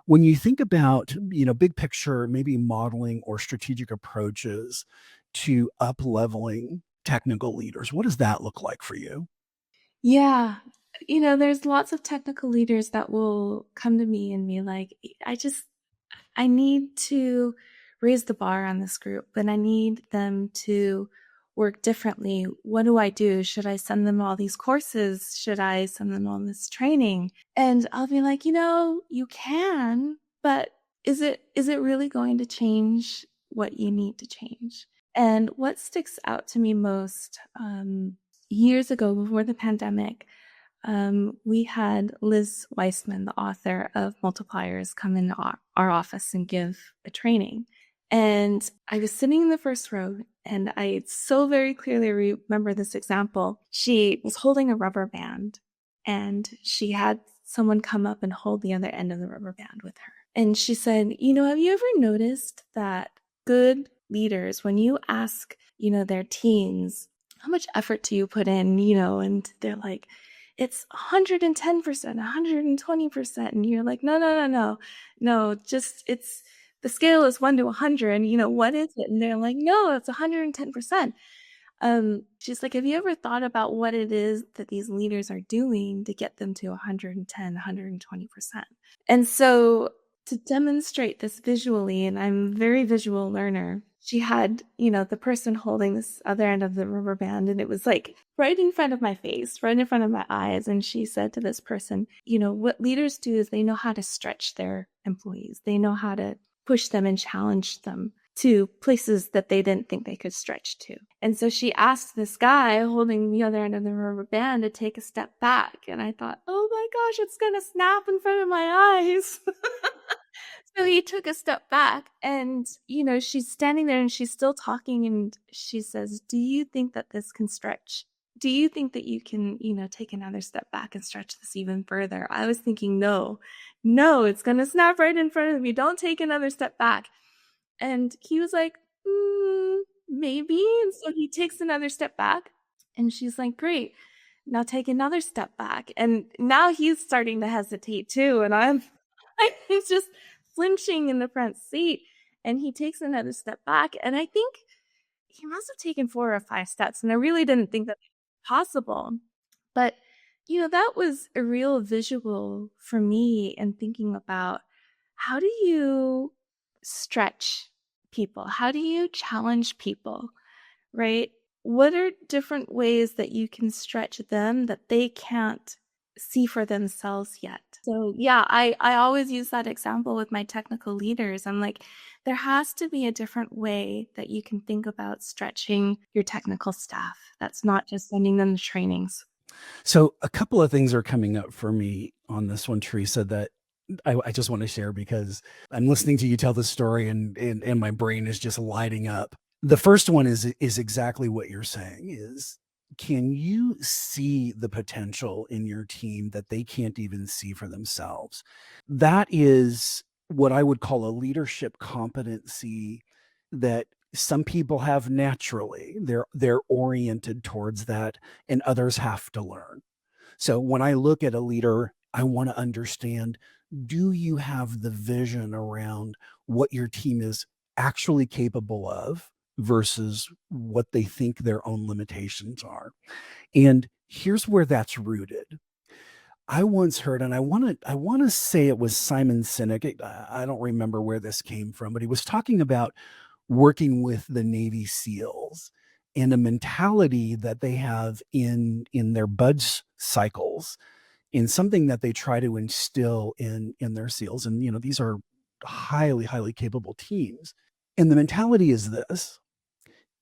When you think about, big picture, maybe modeling or strategic approaches to up leveling technical leaders, what does that look like for you? Yeah. There's lots of technical leaders that will come to me and be like, I need to raise the bar on this group, and I need them to work differently. What do I do? Should I send them all these courses? Should I send them all this training? And I'll be like, you can, but is it really going to change what you need to change? And what sticks out to me most, years ago before the pandemic, we had Liz Wiseman, the author of Multipliers, come in our office and give a training. And I was sitting in the first row, and I so very clearly remember this example. She was holding a rubber band, and she had someone come up and hold the other end of the rubber band with her. And she said, have you ever noticed that good leaders, when you ask, their teams, how much effort do you put in, and they're like, it's 110%, 120%. And you're like, no, no, no, no, no, just it's the scale is 1 to 100. What is it? And they're like, no, it's 110%. She's like, have you ever thought about what it is that these leaders are doing to get them to 110, 120%? And so to demonstrate this visually, and I'm a very visual learner, she had, the person holding this other end of the rubber band, and it was like right in front of my face, right in front of my eyes. And she said to this person, what leaders do is they know how to stretch their employees. They know how to push them and challenge them to places that they didn't think they could stretch to. And so she asked this guy holding the other end of the rubber band to take a step back. And I thought, oh my gosh, it's going to snap in front of my eyes. So he took a step back, and, she's standing there and she's still talking, and she says, do you think that this can stretch? Do you think that you can, take another step back and stretch this even further? I was thinking, no, it's going to snap right in front of me. Don't take another step back. And he was like, maybe. And so he takes another step back, and she's like, great. Now take another step back. And now he's starting to hesitate too. And he's just flinching in the front seat, and he takes another step back. And I think he must have taken 4 or 5 steps. And I really didn't think that was possible. But, that was a real visual for me in thinking about, how do you stretch people? How do you challenge people, right? What are different ways that you can stretch them that they can't see for themselves yet? So yeah, I always use that example with my technical leaders. I'm like, there has to be a different way that you can think about stretching your technical staff. That's not just sending them to trainings. So, a couple of things are coming up for me on this one, Teresa, that I just want to share because I'm listening to you tell the story and my brain is just lighting up. The first one is exactly what you're saying is, can you see the potential in your team that they can't even see for themselves? That is what I would call a leadership competency that some people have naturally. They're oriented towards that, and others have to learn. So when I look at a leader, I want to understand, do you have the vision around what your team is actually capable of versus what they think their own limitations are? And here's where that's rooted. I once heard, and I want to say it was Simon Sinek. I don't remember where this came from, but he was talking about working with the Navy SEALs and a mentality that they have in their buds cycles, in something that they try to instill in their SEALs. And these are highly capable teams. And the mentality is this: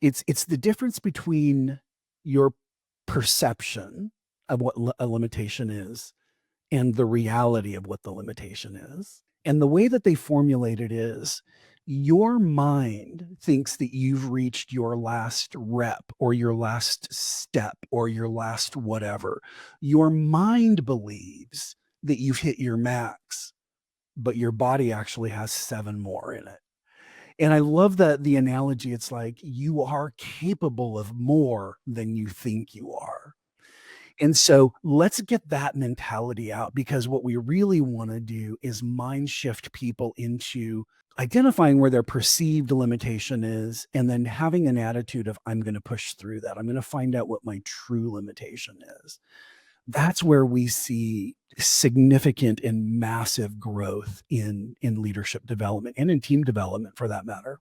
it's the difference between your perception of what a limitation is and the reality of what the limitation is. And the way that they formulate it is, your mind thinks that you've reached your last rep or your last step or your last whatever. Your mind believes that you've hit your max, but your body actually has 7 more in it. And I love the analogy. It's like you are capable of more than you think you are. And so let's get that mentality out, because what we really want to do is mind shift people into identifying where their perceived limitation is and then having an attitude of, I'm going to push through that. I'm going to find out what my true limitation is. That's where we see significant and massive growth in leadership development and in team development for that matter.